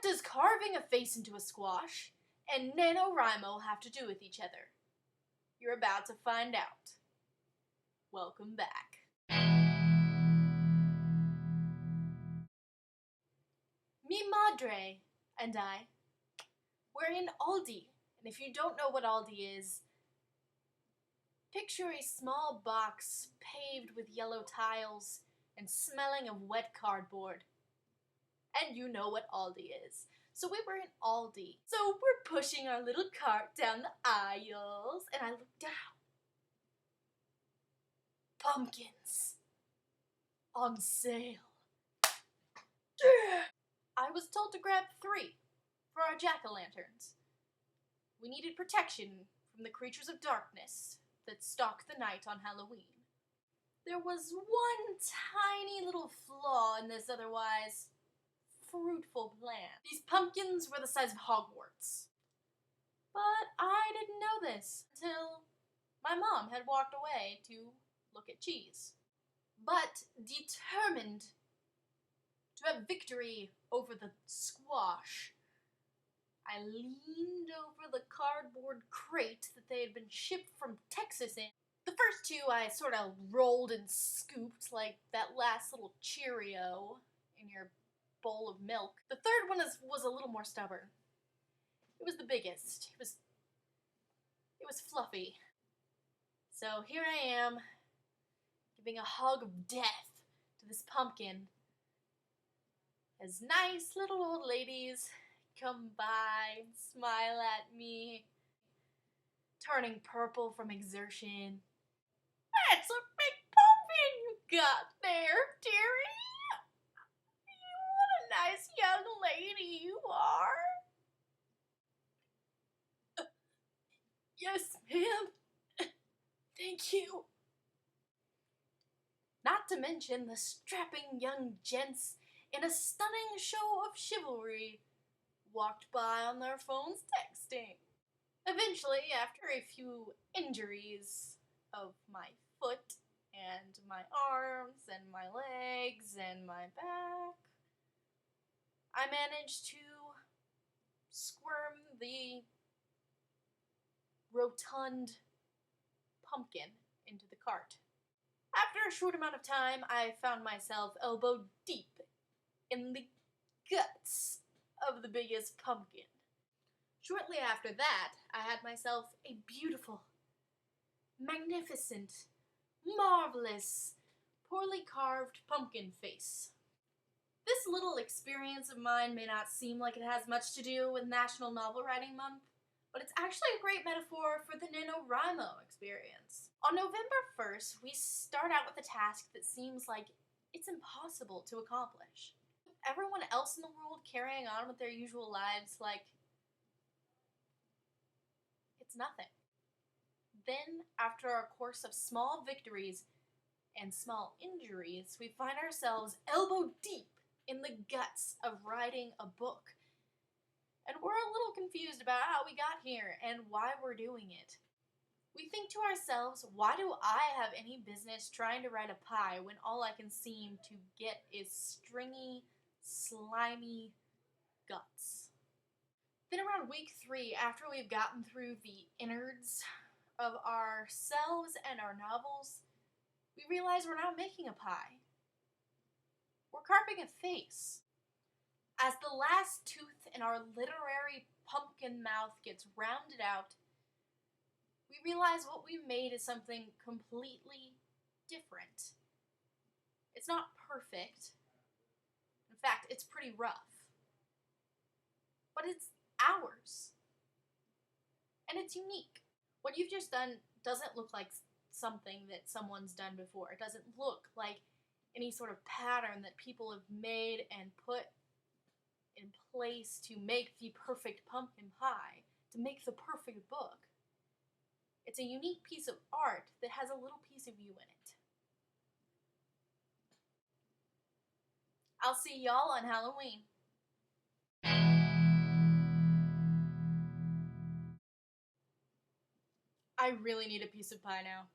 does carving a face into a squash and NaNoWriMo have to do with each other? You're about to find out. Welcome back. Mi madre and I, we're in Aldi. And if you don't know what Aldi is, picture a small box paved with yellow tiles and smelling of wet cardboard. And you know what Aldi is. So we were in Aldi. So we're pushing our little cart down the aisles, and I look down. Pumpkins. On sale. I was told to grab 3 for our jack-o'-lanterns. We needed protection from the creatures of darkness that stalk the night on Halloween. There was one tiny little flaw in this otherwise fruitful plan. These pumpkins were the size of Hogwarts. But I didn't know this until my mom had walked away to look at cheese. But determined to have victory over the squash, I leaned over the cardboard crate that they had been shipped from Texas in. The first 2 I sort of rolled and scooped like that last little Cheerio in your bowl of milk. The third one was a little more stubborn. It was the biggest. It was fluffy. So here I am, giving a hug of death to this pumpkin as nice little old ladies come by and smile at me, turning purple from exertion. That's a big pumpkin you got there, dearie. What a nice young lady you are. Yes, ma'am. Thank you. Not to mention the strapping young gents in a stunning show of chivalry walked by on their phones texting. Eventually, after a few injuries of my foot and my arms and my legs and my back, I managed to squirm the rotund pumpkin into the cart. After a short amount of time, I found myself elbow deep in the guts of the biggest pumpkin. Shortly after that, I had myself a beautiful, magnificent, marvelous, poorly carved pumpkin face. This little experience of mine may not seem like it has much to do with National Novel Writing Month, but it's actually a great metaphor for the NaNoWriMo experience. On November 1st, we start out with a task that seems like it's impossible to accomplish. Everyone else in the world carrying on with their usual lives like it's nothing. Then, after a course of small victories and small injuries, we find ourselves elbow deep in the guts of writing a book. And we're a little confused about how we got here and why we're doing it. We think to ourselves, why do I have any business trying to write a pie when all I can seem to get is stringy, slimy guts? Then around week 3, after we've gotten through the innards of ourselves and our novels, we realize we're not making a pie. We're carving a face. As the last tooth in our literary pumpkin mouth gets rounded out, we realize what we made is something completely different. It's not perfect. In fact, it's pretty rough. But it's ours. And it's unique. What you've just done doesn't look like something that someone's done before. It doesn't look like any sort of pattern that people have made and put in place to make the perfect pumpkin pie, to make the perfect book. It's a unique piece of art that has a little piece of you in it. I'll see y'all on Halloween. I really need a piece of pie now.